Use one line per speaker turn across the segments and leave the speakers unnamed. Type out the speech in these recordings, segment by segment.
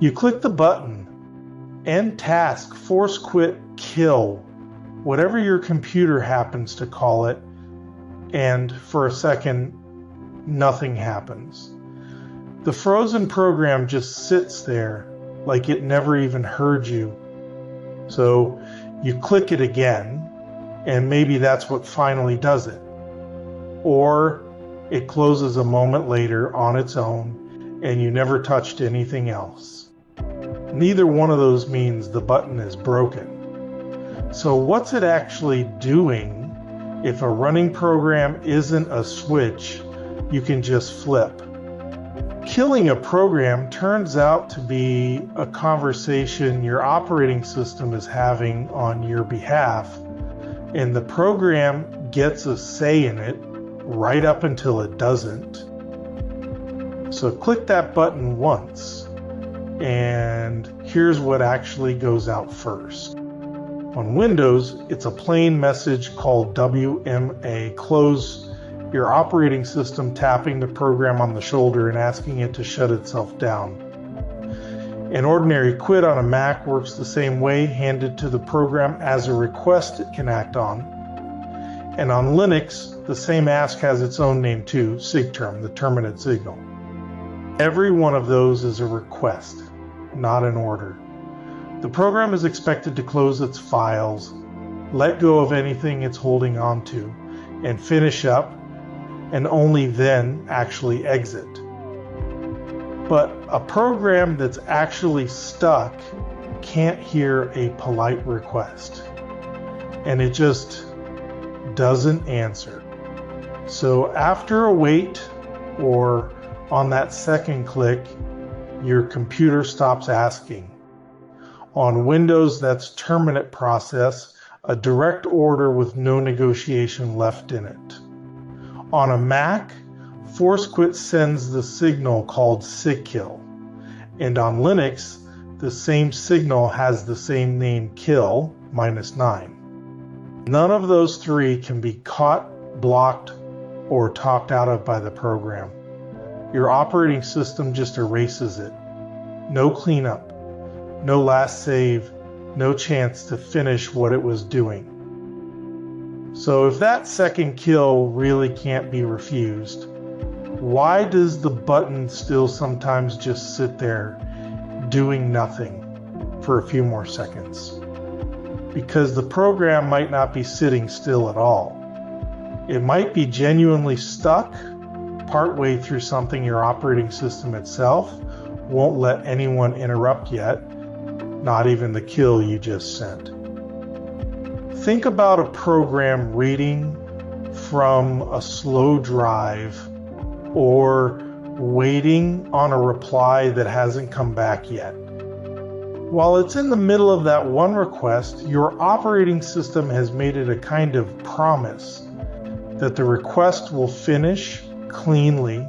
You click the button, End Task, Force Quit, Kill, whatever your computer happens to call it, and for a second, nothing happens. The frozen program just sits there like it never even heard you. So you click it again, and maybe that's what finally does it. Or it closes a moment later on its own, and you never touched anything else. Neither one of those means the button is broken. So what's it actually doing if a running program isn't a switch you can just flip? Killing a program turns out to be a conversation your operating system is having on your behalf, and the program gets a say in it right up until it doesn't. So click that button once, and here's what actually goes out first. On Windows, it's a plain message called WMA, close your operating system, tapping the program on the shoulder and asking it to shut itself down. An ordinary quit on a Mac works the same way, handed to the program as a request it can act on. And on Linux, the same ask has its own name too, SIGTERM, the terminate signal. Every one of those is a request, not an order. The program is expected to close its files, let go of anything it's holding on to, and finish up, and only then actually exit. But a program that's actually stuck can't hear a polite request, and it just doesn't answer. So after a wait, or on that second click, your computer stops asking. On Windows, that's TerminateProcess, a direct order with no negotiation left in it. On a Mac, Force Quit sends the signal called SIGKILL. And on Linux, the same signal has the same name, kill, -9. None of those three can be caught, blocked, or talked out of by the program. Your operating system just erases it. No cleanup, no last save, no chance to finish what it was doing. So if that second kill really can't be refused, why does the button still sometimes just sit there doing nothing for a few more seconds? Because the program might not be sitting still at all. It might be genuinely stuck partway through something your operating system itself won't let anyone interrupt yet, not even the kill you just sent. Think about a program reading from a slow drive or waiting on a reply that hasn't come back yet. While it's in the middle of that one request, your operating system has made it a kind of promise that the request will finish cleanly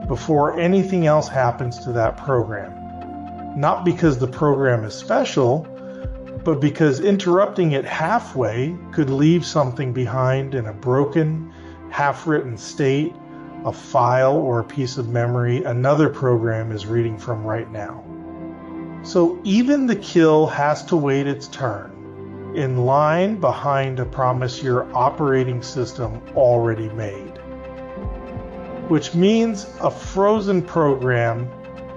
before anything else happens to that program. Not because the program is special, but because interrupting it halfway could leave something behind in a broken, half-written state, a file or a piece of memory another program is reading from right now. So even the kill has to wait its turn, in line behind a promise your operating system already made. Which means a frozen program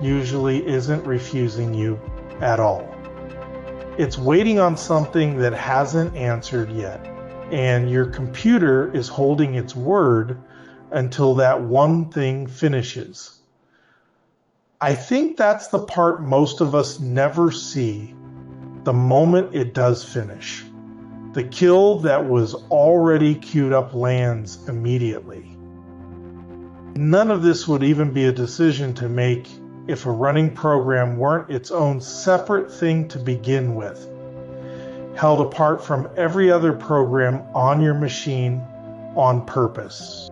usually isn't refusing you at all. It's waiting on something that hasn't answered yet, and your computer is holding its word until that one thing finishes. I think that's the part most of us never see, the moment it does finish. The kill that was already queued up lands immediately. None of this would even be a decision to make if a running program weren't its own separate thing to begin with, held apart from every other program on your machine on purpose.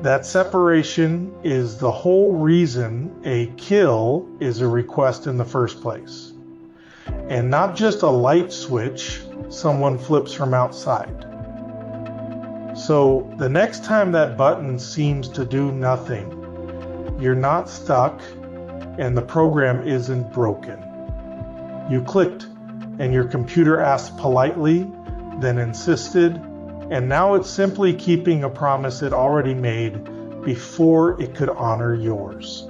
That separation is the whole reason a kill is a request in the first place, and not just a light switch someone flips from outside. So the next time that button seems to do nothing, you're not stuck, and the program isn't broken. You clicked, and your computer asked politely, then insisted, and now it's simply keeping a promise it already made before it could honor yours.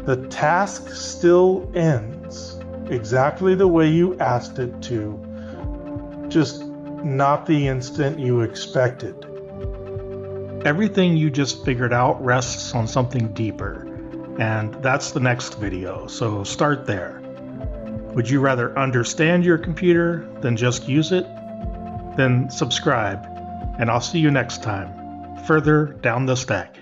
The task still ends exactly the way you asked it to, just not the instant you expected.
Everything you just figured out rests on something deeper, and that's the next video, so start there. Would you rather understand your computer than just use it? Then subscribe, and I'll see you next time, further down the stack.